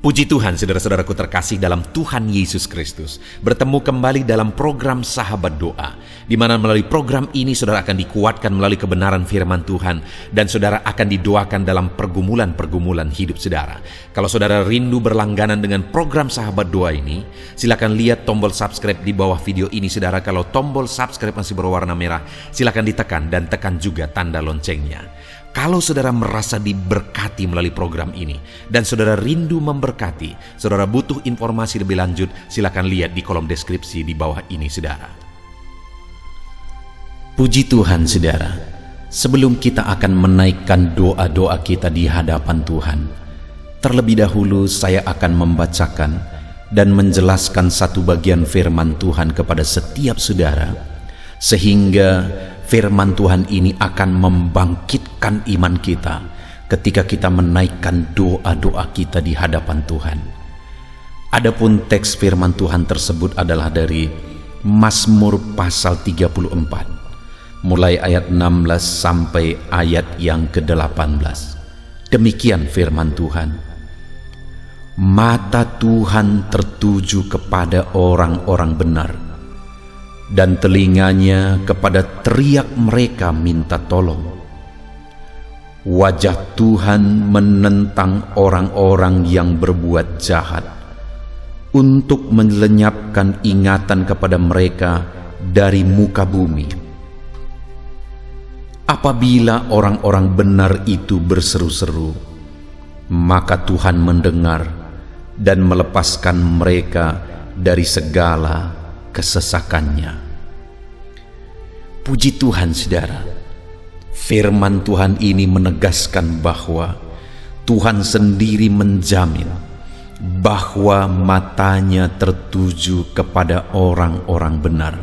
Puji Tuhan, saudara-saudaraku terkasih dalam Tuhan Yesus Kristus. Bertemu kembali dalam program Sahabat Doa, di mana melalui program ini saudara akan dikuatkan melalui kebenaran firman Tuhan, dan saudara akan didoakan dalam pergumulan-pergumulan hidup saudara. Kalau saudara rindu berlangganan dengan program Sahabat Doa ini, silakan lihat tombol subscribe di bawah video ini saudara. Kalau tombol subscribe masih berwarna merah, silakan ditekan dan tekan juga tanda loncengnya. Kalau saudara merasa diberkati melalui program ini dan saudara rindu memberkati, saudara butuh informasi lebih lanjut, silakan lihat di kolom deskripsi di bawah ini saudara. Puji Tuhan saudara, sebelum kita akan menaikkan doa-doa kita di hadapan Tuhan, terlebih dahulu saya akan membacakan dan menjelaskan satu bagian firman Tuhan kepada setiap saudara, sehingga firman Tuhan ini akan membangkitkan iman kita ketika kita menaikkan doa-doa kita di hadapan Tuhan. Adapun teks firman Tuhan tersebut adalah dari Mazmur pasal 34, mulai ayat 16 sampai ayat yang ke-18. Demikian firman Tuhan. Mata Tuhan tertuju kepada orang-orang benar, dan telinganya kepada teriak mereka minta tolong. Wajah Tuhan menentang orang-orang yang berbuat jahat, untuk melenyapkan ingatan kepada mereka dari muka bumi. Apabila orang-orang benar itu berseru-seru, maka Tuhan mendengar dan melepaskan mereka dari segala kesesakannya. Puji Tuhan saudara, firman Tuhan ini menegaskan bahwa Tuhan sendiri menjamin bahwa matanya tertuju kepada orang-orang benar,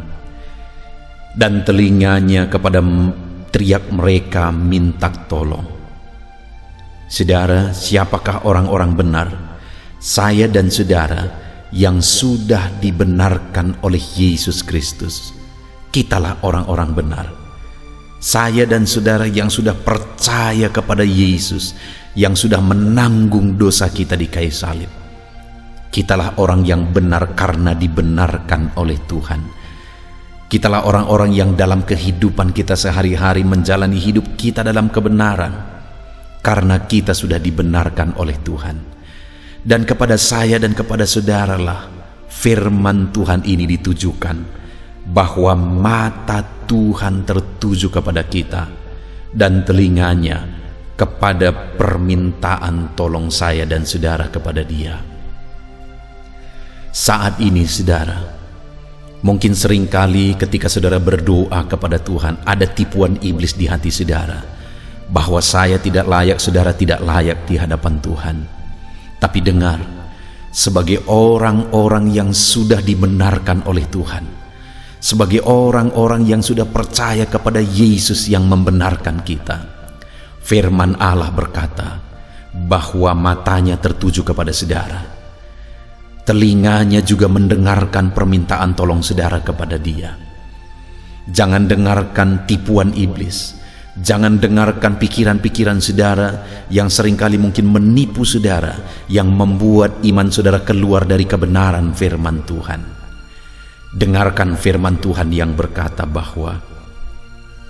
dan telinganya kepada teriak mereka minta tolong. Saudara, siapakah orang-orang benar? Saya dan saudara yang sudah dibenarkan oleh Yesus Kristus. Kitalah orang-orang benar. Saya dan saudara yang sudah percaya kepada Yesus, yang sudah menanggung dosa kita di kayu salib. Kitalah orang yang benar karena dibenarkan oleh Tuhan. Kitalah orang-orang yang dalam kehidupan kita sehari-hari menjalani hidup kita dalam kebenaran, karena kita sudah dibenarkan oleh Tuhan. Dan kepada saya dan kepada saudaralah firman Tuhan ini ditujukan, bahwa mata Tuhan tertuju kepada kita dan telinganya kepada permintaan tolong saya dan saudara kepada Dia. Saat ini saudara, mungkin seringkali ketika saudara berdoa kepada Tuhan, ada tipuan iblis di hati saudara, bahwa saya tidak layak, saudara tidak layak di hadapan Tuhan. Tapi dengar, sebagai orang-orang yang sudah dibenarkan oleh Tuhan, sebagai orang-orang yang sudah percaya kepada Yesus yang membenarkan kita, firman Allah berkata bahwa matanya tertuju kepada saudara, telinganya juga mendengarkan permintaan tolong saudara kepada Dia. Jangan dengarkan tipuan iblis. Jangan dengarkan pikiran-pikiran saudara yang seringkali mungkin menipu saudara, yang membuat iman saudara keluar dari kebenaran firman Tuhan. Dengarkan firman Tuhan yang berkata bahwa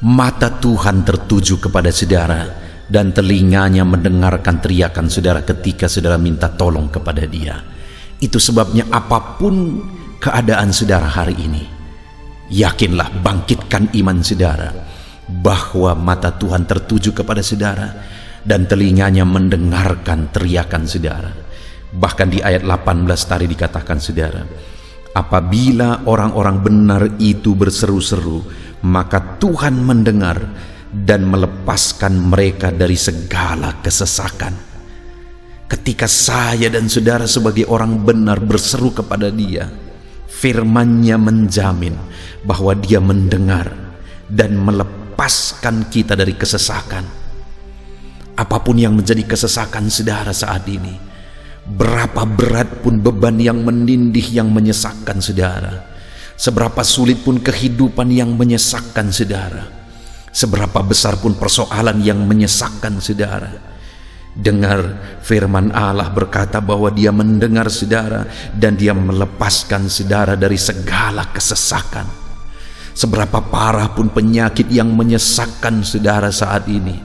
mata Tuhan tertuju kepada saudara dan telinganya mendengarkan teriakan saudara ketika saudara minta tolong kepada Dia. Itu sebabnya apapun keadaan saudara hari ini, yakinlah, bangkitkan iman saudara, bahwa mata Tuhan tertuju kepada saudara dan telinganya mendengarkan teriakan saudara. Bahkan di ayat 18 tadi dikatakan saudara, apabila orang-orang benar itu berseru-seru, maka Tuhan mendengar dan melepaskan mereka dari segala kesesakan. Ketika saya dan saudara sebagai orang benar berseru kepada Dia, firman-Nya menjamin bahwa Dia mendengar dan melepaskan kita dari kesesakan. Apapun yang menjadi kesesakan saudara saat ini, berapa berat pun beban yang menindih yang menyesakkan saudara, seberapa sulit pun kehidupan yang menyesakkan saudara, seberapa besar pun persoalan yang menyesakkan saudara, Dengar firman Allah berkata bahwa Dia mendengar saudara dan Dia melepaskan saudara dari segala kesesakan. Seberapa parah pun penyakit yang menyesakkan saudara saat ini,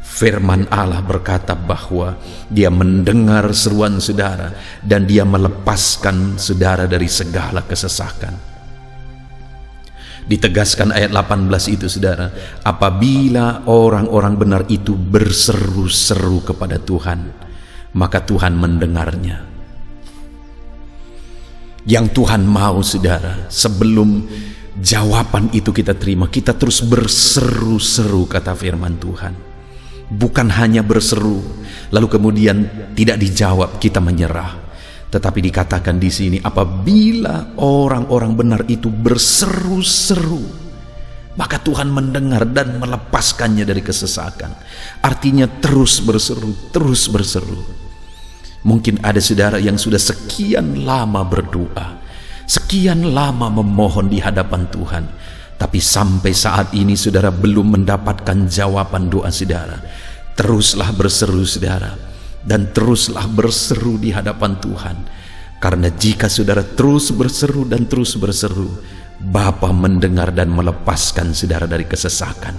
firman Allah berkata bahwa Dia mendengar seruan saudara dan Dia melepaskan saudara dari segala kesesakan. Ditegaskan ayat 18 itu saudara, apabila orang-orang benar itu berseru-seru kepada Tuhan, maka Tuhan mendengarnya. Yang Tuhan mau saudara, sebelum jawaban itu kita terima, kita terus berseru-seru, kata firman Tuhan. Bukan hanya berseru lalu kemudian tidak dijawab, kita menyerah. Tetapi dikatakan di sini, apabila orang-orang benar itu berseru-seru, maka Tuhan mendengar dan melepaskannya dari kesesakan. Artinya terus berseru, terus berseru. Mungkin ada saudara yang sudah sekian lama berdoa, sekian lama memohon di hadapan Tuhan, tapi sampai saat ini saudara belum mendapatkan jawaban doa saudara. Teruslah berseru saudara, dan teruslah berseru di hadapan Tuhan. Karena jika saudara terus berseru dan terus berseru, Bapa mendengar dan melepaskan saudara dari kesesakan.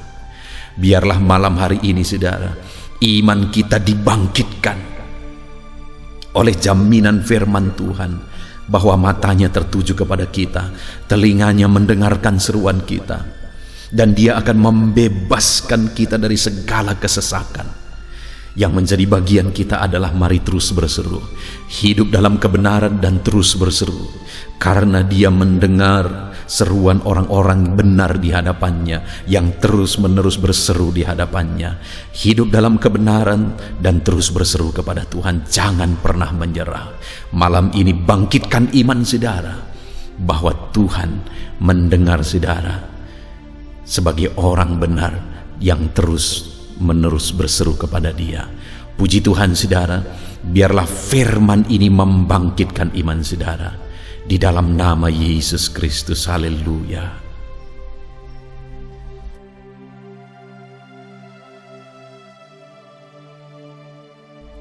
Biarlah malam hari ini saudara, iman kita dibangkitkan oleh jaminan firman Tuhan, bahwa matanya tertuju kepada kita, telinganya mendengarkan seruan kita, dan Dia akan membebaskan kita dari segala kesesakan. Yang menjadi bagian kita adalah mari terus berseru, hidup dalam kebenaran dan terus berseru, karena Dia mendengar seruan orang-orang benar di hadapannya yang terus menerus berseru di hadapannya. Hidup dalam kebenaran dan terus berseru kepada Tuhan, jangan pernah menyerah. Malam ini bangkitkan iman saudara bahwa Tuhan mendengar saudara sebagai orang benar yang terus menerus berseru kepada Dia. Puji Tuhan saudara, biarlah firman ini membangkitkan iman saudara di dalam nama Yesus Kristus. Haleluya.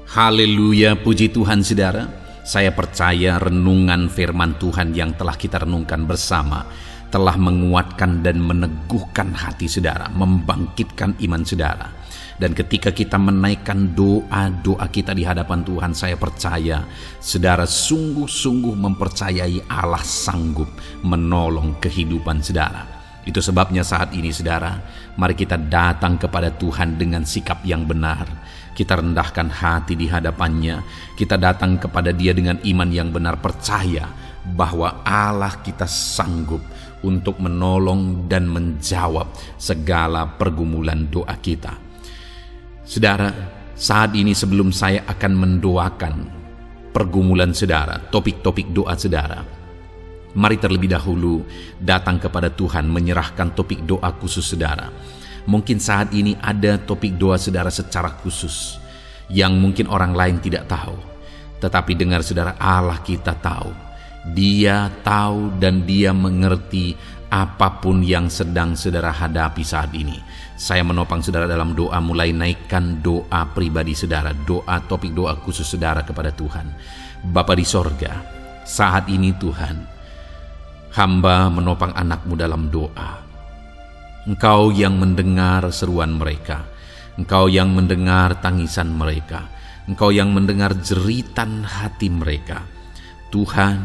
Haleluya, puji Tuhan saudara. Saya percaya renungan firman Tuhan yang telah kita renungkan bersama telah menguatkan dan meneguhkan hati saudara, membangkitkan iman saudara. Dan ketika kita menaikkan doa-doa kita di hadapan Tuhan, saya percaya saudara sungguh-sungguh mempercayai Allah sanggup menolong kehidupan saudara. Itu sebabnya saat ini saudara, mari kita datang kepada Tuhan dengan sikap yang benar. Kita rendahkan hati di hadapannya, kita datang kepada Dia dengan iman yang benar, percaya bahwa Allah kita sanggup untuk menolong dan menjawab segala pergumulan doa kita. Saudara, saat ini sebelum saya akan mendoakan pergumulan saudara, topik-topik doa saudara, mari terlebih dahulu datang kepada Tuhan menyerahkan topik doa khusus saudara. Mungkin saat ini ada topik doa saudara secara khusus yang mungkin orang lain tidak tahu, tetapi dengar saudara, Allah kita tahu. Dia tahu dan Dia mengerti apapun yang sedang saudara hadapi saat ini. Saya menopang saudara dalam doa, mulai naikkan doa pribadi saudara, doa topik doa khusus saudara kepada Tuhan. Bapa di sorga, saat ini Tuhan, hamba menopang anak-Mu dalam doa. Engkau yang mendengar seruan mereka, Engkau yang mendengar tangisan mereka, Engkau yang mendengar jeritan hati mereka. Tuhan,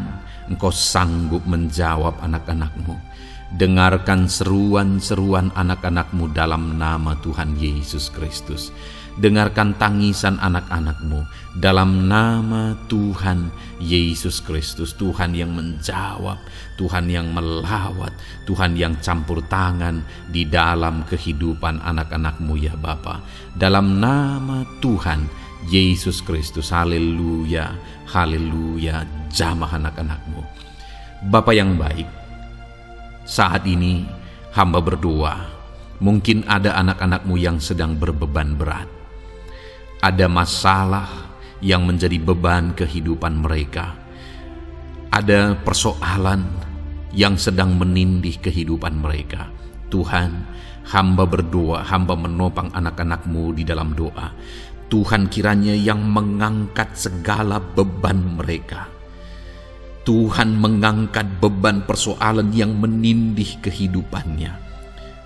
Engkau sanggup menjawab anak-anak-Mu. Dengarkan seruan-seruan anak-anak-Mu dalam nama Tuhan Yesus Kristus. Dengarkan tangisan anak-anak-Mu dalam nama Tuhan Yesus Kristus. Tuhan yang menjawab, Tuhan yang melawat, Tuhan yang campur tangan di dalam kehidupan anak-anak-Mu ya Bapa. Dalam nama Tuhan Yesus Kristus. Haleluya, haleluya. Jamah anak-anak-Mu. Bapa yang baik, saat ini hamba berdoa, mungkin ada anak-anak-Mu yang sedang berbeban berat. Ada masalah yang menjadi beban kehidupan mereka. Ada persoalan yang sedang menindih kehidupan mereka. Tuhan, hamba berdoa, hamba menopang anak-anak-Mu di dalam doa. Tuhan kiranya yang mengangkat segala beban mereka. Tuhan mengangkat beban persoalan yang menindih kehidupannya.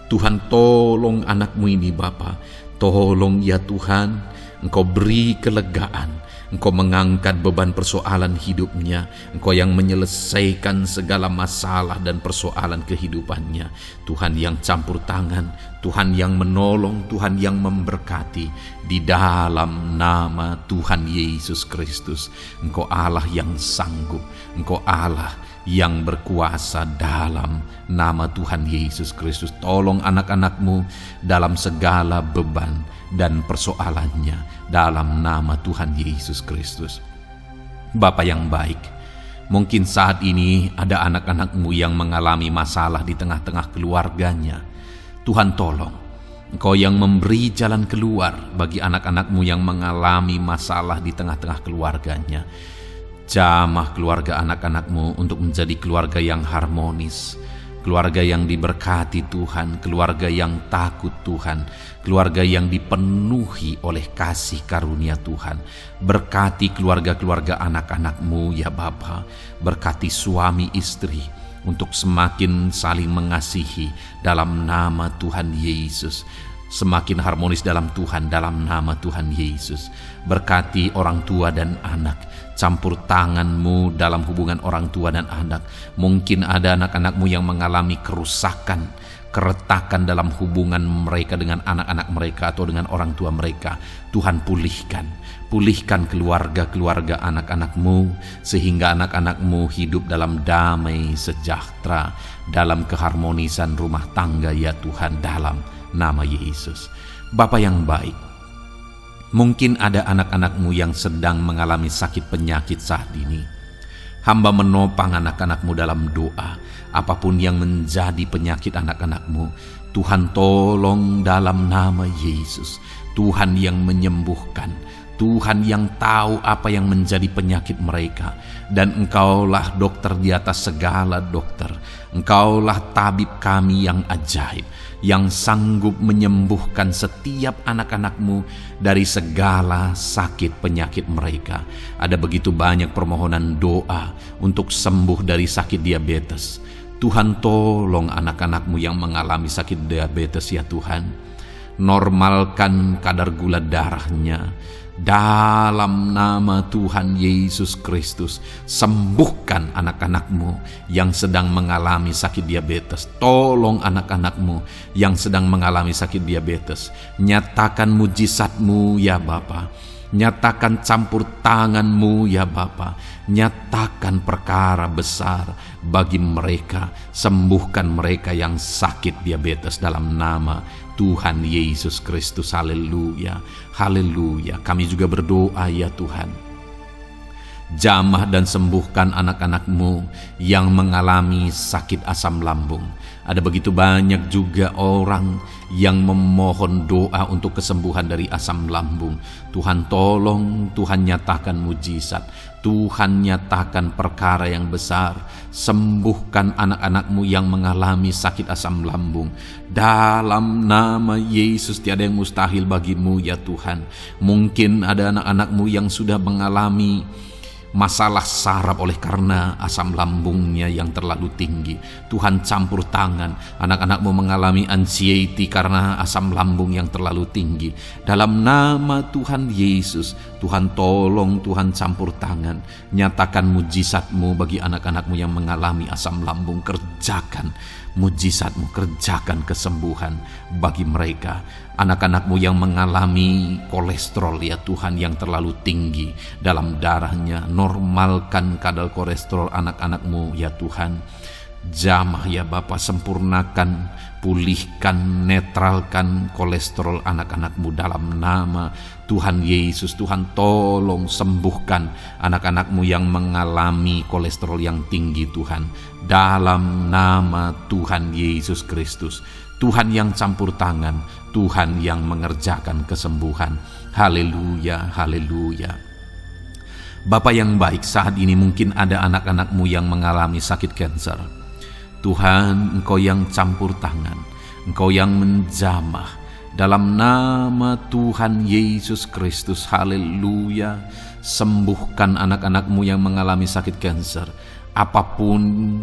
Tuhan, tolong anakmu ini Bapa. Tolong ya Tuhan, Engkau beri kelegaan. Engkau mengangkat beban persoalan hidupnya. Engkau yang menyelesaikan segala masalah dan persoalan kehidupannya. Tuhan yang campur tangan, Tuhan yang menolong, Tuhan yang memberkati. Di dalam nama Tuhan Yesus Kristus, Engkau Allah yang sanggup, Engkau Allah yang berkuasa. Dalam nama Tuhan Yesus Kristus, tolong anak-anakmu dalam segala beban dan persoalannya, dalam nama Tuhan Yesus Kristus. Bapa yang baik, mungkin saat ini ada anak-anakmu yang mengalami masalah di tengah-tengah keluarganya. Tuhan, tolong Engkau yang memberi jalan keluar bagi anak-anakmu yang mengalami masalah di tengah-tengah keluarganya. Jamah keluarga anak-anakmu untuk menjadi keluarga yang harmonis, keluarga yang diberkati Tuhan, keluarga yang takut Tuhan, keluarga yang dipenuhi oleh kasih karunia Tuhan. Berkati keluarga-keluarga anak-anakmu ya Bapa, berkati suami istri untuk semakin saling mengasihi dalam nama Tuhan Yesus, semakin harmonis dalam Tuhan dalam nama Tuhan Yesus. Berkati orang tua dan anak, campur tangan-Mu dalam hubungan orang tua dan anak. Mungkin ada anak-anakmu yang mengalami kerusakan, keretakan dalam hubungan mereka dengan anak-anak mereka atau dengan orang tua mereka. Tuhan, pulihkan keluarga-keluarga anak-anakmu, sehingga anak-anakmu hidup dalam damai sejahtera, dalam keharmonisan rumah tangga ya Tuhan, dalam nama Yesus. Bapa yang baik, mungkin ada anak-anakmu yang sedang mengalami sakit penyakit saat ini. Hamba menopang anak-anakmu dalam doa. Apapun yang menjadi penyakit anak-anakmu, Tuhan tolong dalam nama Yesus. Tuhan yang menyembuhkan, Tuhan yang tahu apa yang menjadi penyakit mereka. Dan Engkaulah dokter di atas segala dokter. Engkaulah tabib kami yang ajaib, yang sanggup menyembuhkan setiap anak-anakmu dari segala sakit penyakit mereka. Ada begitu banyak permohonan doa untuk sembuh dari sakit diabetes. Tuhan, tolong anak-anakmu yang mengalami sakit diabetes ya Tuhan. Normalkan kadar gula darahnya dalam nama Tuhan Yesus Kristus. Sembuhkan anak-anakmu yang sedang mengalami sakit diabetes. Tolong anak-anakmu yang sedang mengalami sakit diabetes. Nyatakan mujizat-Mu ya Bapa. Nyatakan campur tangan-Mu ya Bapa. Nyatakan perkara besar bagi mereka. Sembuhkan mereka yang sakit diabetes dalam nama Tuhan Yesus Kristus. Haleluya, haleluya. Kami juga berdoa ya Tuhan, jamah dan sembuhkan anak-anakmu yang mengalami sakit asam lambung. Ada begitu banyak juga orang yang memohon doa untuk kesembuhan dari asam lambung. Tuhan tolong, Tuhan nyatakan mujizat, Tuhan nyatakan perkara yang besar. Sembuhkan anak-anakmu yang mengalami sakit asam lambung. Dalam nama Yesus, tiada yang mustahil bagimu ya Tuhan. Mungkin ada anak-anakmu yang sudah mengalami masalah saraf oleh karena asam lambungnya yang terlalu tinggi. Tuhan campur tangan. Anak-anakmu mengalami anxiety karena asam lambung yang terlalu tinggi. Dalam nama Tuhan Yesus, Tuhan tolong, Tuhan campur tangan. Nyatakan mujizat-Mu bagi anak-anakmu yang mengalami asam lambung. Kerjakan mujizat-Mu, kerjakan kesembuhan bagi mereka. Anak-anakmu yang mengalami kolesterol ya Tuhan yang terlalu tinggi dalam darahnya, normalkan kadar kolesterol anak-anakmu ya Tuhan. Jamah ya Bapa, sempurnakan, pulihkan, netralkan kolesterol anak-anakmu dalam nama Tuhan Yesus. Tuhan tolong sembuhkan anak-anakmu yang mengalami kolesterol yang tinggi Tuhan, dalam nama Tuhan Yesus Kristus. Tuhan yang campur tangan, Tuhan yang mengerjakan kesembuhan. Haleluya, haleluya. Bapa yang baik, saat ini mungkin ada anak-anakmu yang mengalami sakit kanker. Tuhan, Engkau yang campur tangan, Engkau yang menjamah Dalam nama Tuhan Yesus Kristus, haleluya. Sembuhkan anak-anakmu yang mengalami sakit kanker. Apapun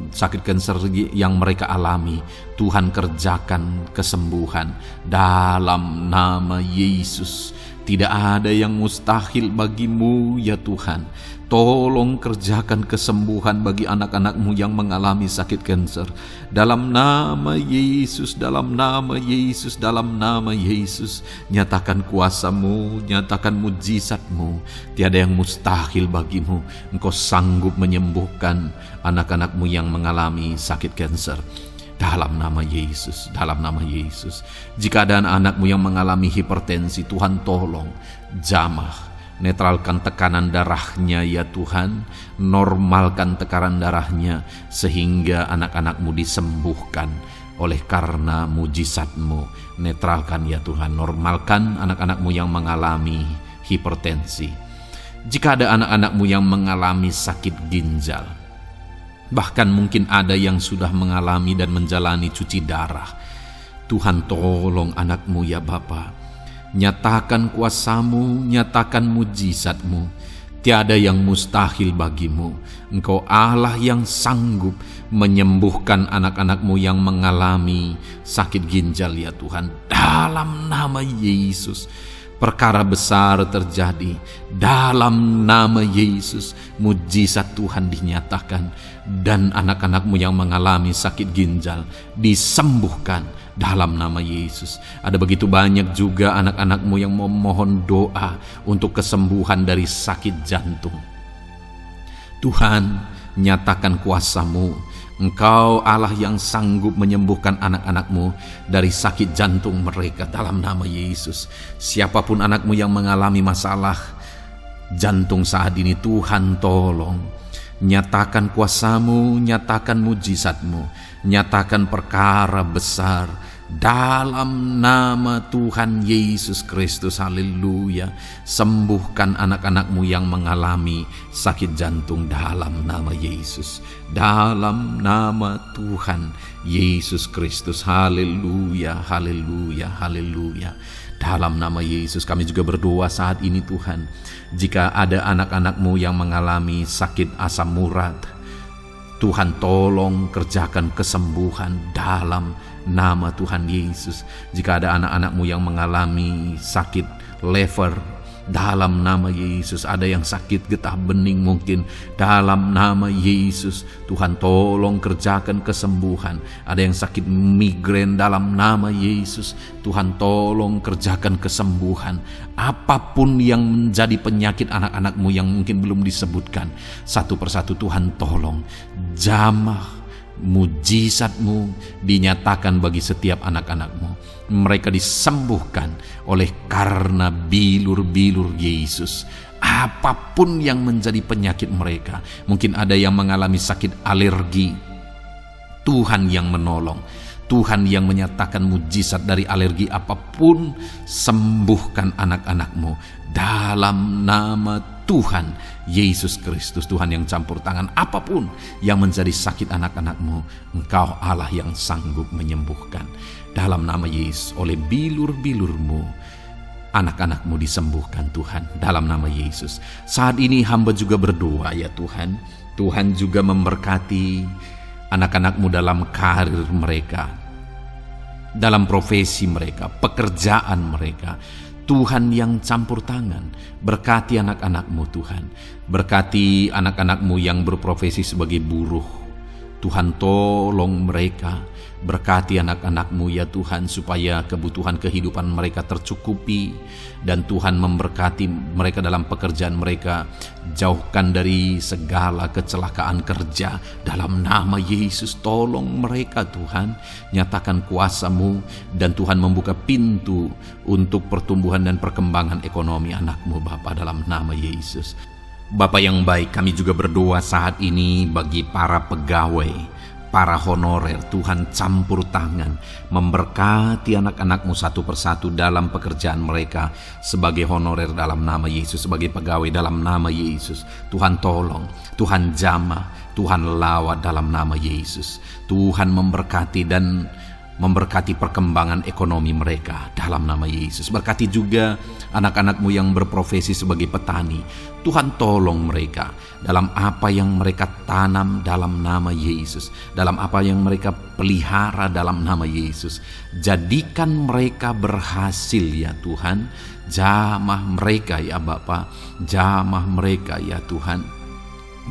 sakit kanker yang mereka alami, Tuhan kerjakan kesembuhan dalam nama Yesus. Tidak ada yang mustahil bagimu ya Tuhan. Tolong kerjakan kesembuhan bagi anak-anakmu yang mengalami sakit kanker. Dalam nama Yesus, dalam nama Yesus, dalam nama Yesus. Nyatakan kuasa-Mu, nyatakan mujizat-Mu. Tiada yang mustahil bagimu. Engkau sanggup menyembuhkan anak-anakmu yang mengalami sakit kanker. Dalam nama Yesus, dalam nama Yesus. Jika ada anak-anakmu yang mengalami hipertensi, Tuhan tolong jamah. Netralkan tekanan darahnya ya Tuhan, normalkan tekanan darahnya sehingga anak-anakmu disembuhkan oleh karena mujizat-Mu. Netralkan ya Tuhan, normalkan anak-anakmu yang mengalami hipertensi. Jika ada anak-anakmu yang mengalami sakit ginjal, bahkan mungkin ada yang sudah mengalami dan menjalani cuci darah, Tuhan tolong anakmu ya Bapa. Nyatakan kuasa-Mu, nyatakan mujizat-Mu. Tiada yang mustahil bagimu. Engkau Allah yang sanggup menyembuhkan anak-anakmu yang mengalami sakit ginjal ya Tuhan. Dalam nama Yesus, perkara besar terjadi. Dalam nama Yesus, mujizat Tuhan dinyatakan. Dan anak-anakmu yang mengalami sakit ginjal disembuhkan dalam nama Yesus. Ada begitu banyak juga anak-anakmu yang memohon doa untuk kesembuhan dari sakit jantung. Tuhan, nyatakan kuasa-Mu. Engkau Allah yang sanggup menyembuhkan anak-anakmu dari sakit jantung mereka dalam nama Yesus. Siapapun anakmu yang mengalami masalah jantung saat ini, Tuhan tolong. Nyatakan kuasa-Mu, nyatakan mujizat-Mu, nyatakan perkara besar dalam nama Tuhan Yesus Kristus, haleluya. Sembuhkan anak-anakmu yang mengalami sakit jantung dalam nama Yesus, dalam nama Tuhan Yesus Kristus, haleluya, haleluya, haleluya. Dalam nama Yesus kami juga berdoa saat ini Tuhan, jika ada anak-anakmu yang mengalami sakit asam urat, Tuhan tolong kerjakan kesembuhan dalam nama Tuhan Yesus. Jika ada anak-anakmu yang mengalami sakit liver, dalam nama Yesus. Ada yang sakit getah bening mungkin, dalam nama Yesus Tuhan tolong kerjakan kesembuhan. Ada yang sakit migrain, dalam nama Yesus Tuhan tolong kerjakan kesembuhan. Apapun yang menjadi penyakit anak-anakmu yang mungkin belum disebutkan, satu persatu Tuhan tolong jamah mujizat-Mu dinyatakan bagi setiap anak-anak-Mu. Mereka disembuhkan oleh karena bilur-bilur Yesus. Apapun yang menjadi penyakit mereka, mungkin ada yang mengalami sakit alergi, Tuhan yang menolong, Tuhan yang menyatakan mujizat dari alergi apapun. Sembuhkan anak-anak-Mu dalam nama Tuhan Yesus Kristus. Tuhan yang campur tangan apapun yang menjadi sakit anak-anak-Mu, Engkau Allah yang sanggup menyembuhkan. Dalam nama Yesus, oleh bilur-bilur-Mu anak-anak-Mu disembuhkan Tuhan, dalam nama Yesus. Saat ini hamba juga berdoa ya Tuhan, Tuhan juga memberkati anak-anak-Mu dalam karir mereka, dalam profesi mereka, pekerjaan mereka. Tuhan yang campur tangan, berkati anak-anak-Mu Tuhan. Berkati anak-anak-Mu yang berprofesi sebagai buruh, Tuhan tolong mereka. Berkati anak-anak-Mu ya Tuhan, supaya kebutuhan kehidupan mereka tercukupi. Dan Tuhan memberkati mereka dalam pekerjaan mereka. Jauhkan dari segala kecelakaan kerja dalam nama Yesus. Tolong mereka Tuhan, nyatakan kuasa-Mu, dan Tuhan membuka pintu untuk pertumbuhan dan perkembangan ekonomi anak-Mu Bapa, dalam nama Yesus. Bapa yang baik, kami juga berdoa saat ini bagi para pegawai, para honorer. Tuhan campur tangan, memberkati anak-anak-Mu satu persatu dalam pekerjaan mereka sebagai honorer dalam nama Yesus, sebagai pegawai dalam nama Yesus. Tuhan tolong, Tuhan jamah, Tuhan lawat dalam nama Yesus. Tuhan memberkati dan memberkati perkembangan ekonomi mereka dalam nama Yesus. Berkati juga anak-anak-Mu yang berprofesi sebagai petani. Tuhan tolong mereka dalam apa yang mereka tanam dalam nama Yesus, dalam apa yang mereka pelihara dalam nama Yesus. Jadikan mereka berhasil ya Tuhan. Jamah mereka ya Bapa, jamah mereka ya Tuhan.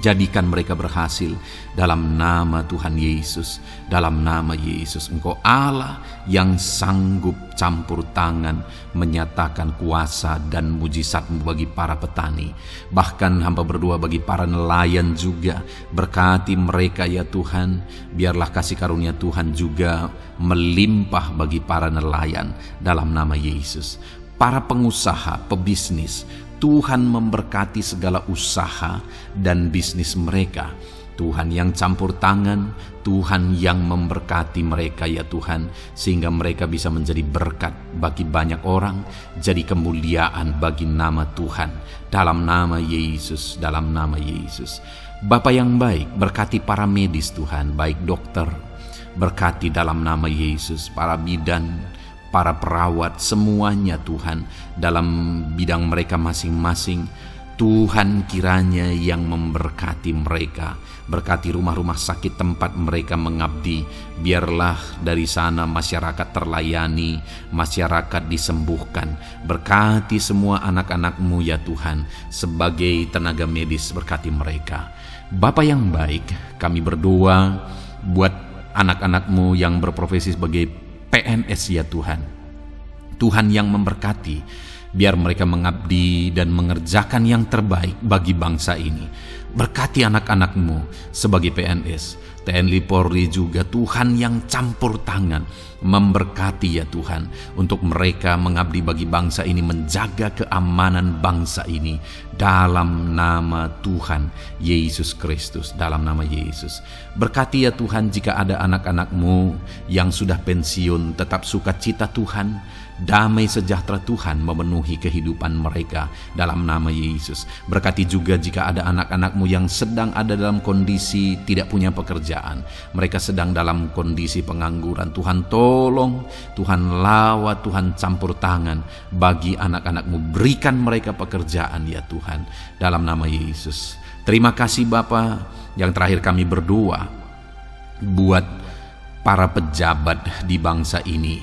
Jadikan mereka berhasil dalam nama Tuhan Yesus, dalam nama Yesus. Engkau Allah yang sanggup campur tangan menyatakan kuasa dan mujizat-Mu bagi para petani. Bahkan hamba berdoa bagi para nelayan juga. Berkati mereka ya Tuhan. Biarlah kasih karunia Tuhan juga melimpah bagi para nelayan dalam nama Yesus. Para pengusaha, pebisnis, Tuhan memberkati segala usaha dan bisnis mereka. Tuhan yang campur tangan, Tuhan yang memberkati mereka ya Tuhan, sehingga mereka bisa menjadi berkat bagi banyak orang, jadi kemuliaan bagi nama Tuhan. Dalam nama Yesus, dalam nama Yesus. Bapa yang baik, berkati para medis Tuhan, baik dokter, berkati dalam nama Yesus, para bidan, para perawat, semuanya Tuhan dalam bidang mereka masing-masing. Tuhan kiranya yang memberkati mereka. Berkati rumah-rumah sakit tempat mereka mengabdi. Biarlah dari sana masyarakat terlayani, masyarakat disembuhkan. Berkati semua anak-anak-Mu ya Tuhan. Sebagai tenaga medis berkati mereka. Bapa yang baik, kami berdoa buat anak-anak-Mu yang berprofesi sebagai PNS ya Tuhan. Tuhan yang memberkati, biar mereka mengabdi dan mengerjakan yang terbaik bagi bangsa ini. Berkati anak-anak-Mu sebagai PNS, TNI Polri juga, Tuhan yang campur tangan memberkati ya Tuhan, untuk mereka mengabdi bagi bangsa ini, menjaga keamanan bangsa ini dalam nama Tuhan Yesus Kristus, dalam nama Yesus. Berkati ya Tuhan jika ada anak-anak-Mu yang sudah pensiun, tetap sukacita Tuhan, damai sejahtera Tuhan memenuhi kehidupan mereka dalam nama Yesus. Berkati juga jika ada anak-anak-Mu yang sedang ada dalam kondisi tidak punya pekerjaan, mereka sedang dalam kondisi pengangguran. Tuhan tolong, Tuhan lawat, Tuhan campur tangan bagi anak-anak-Mu. Berikan mereka pekerjaan ya Tuhan, dalam nama Yesus. Terima kasih Bapa. Yang terakhir kami berdoa buat para pejabat di bangsa ini,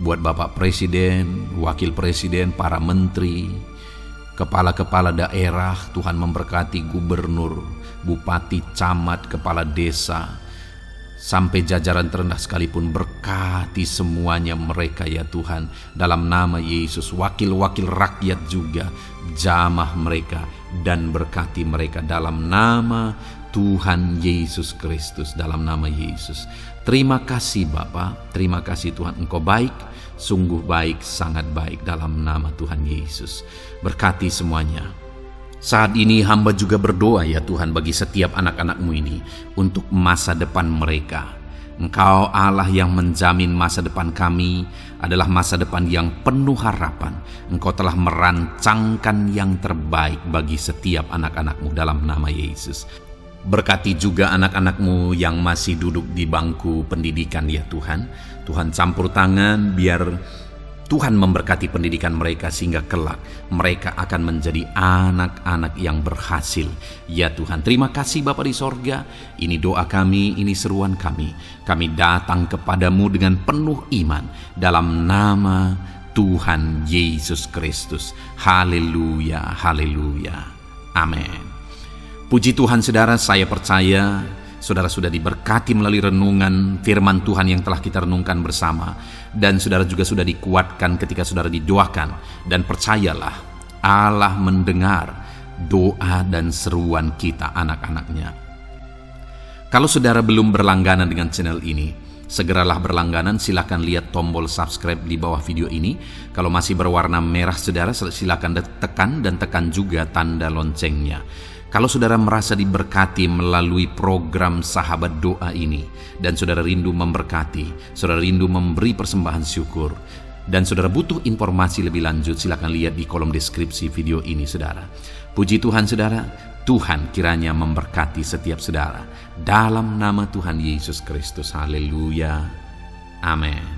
buat Bapak Presiden, Wakil Presiden, para menteri, kepala-kepala daerah. Tuhan memberkati gubernur, bupati, camat, kepala desa, sampai jajaran terendah sekalipun. Berkati semuanya mereka ya Tuhan, dalam nama Yesus. Wakil-wakil rakyat juga, jamah mereka dan berkati mereka dalam nama Tuhan Yesus Kristus, dalam nama Yesus. Terima kasih Bapa, terima kasih Tuhan, Engkau baik, sungguh baik, sangat baik, dalam nama Tuhan Yesus. Berkati semuanya. Saat ini hamba juga berdoa ya Tuhan bagi setiap anak-anak-Mu ini untuk masa depan mereka. Engkau Allah yang menjamin masa depan kami adalah masa depan yang penuh harapan. Engkau telah merancangkan yang terbaik bagi setiap anak-anak-Mu dalam nama Yesus. Berkati juga anak-anak-Mu yang masih duduk di bangku pendidikan ya Tuhan. Tuhan campur tangan, biar Tuhan memberkati pendidikan mereka sehingga kelak mereka akan menjadi anak-anak yang berhasil. Ya Tuhan, terima kasih Bapa di sorga. Ini doa kami, ini seruan kami. Kami datang kepadamu dengan penuh iman dalam nama Tuhan Yesus Kristus. Haleluya, haleluya. Amin. Puji Tuhan saudara, saya percaya saudara sudah diberkati melalui renungan firman Tuhan yang telah kita renungkan bersama. Dan saudara juga sudah dikuatkan ketika saudara didoakan. Dan percayalah, Allah mendengar doa dan seruan kita anak-anaknya. Kalau saudara belum berlangganan dengan channel ini, segeralah berlangganan. Silakan lihat tombol subscribe di bawah video ini. Kalau masih berwarna merah saudara, silakan tekan dan tekan juga tanda loncengnya. Kalau saudara merasa diberkati melalui program Sahabat Doa ini, dan saudara rindu memberkati, saudara rindu memberi persembahan syukur, dan saudara butuh informasi lebih lanjut, silakan lihat di kolom deskripsi video ini saudara. Puji Tuhan saudara, Tuhan kiranya memberkati setiap saudara. Dalam nama Tuhan Yesus Kristus, haleluya, Amin.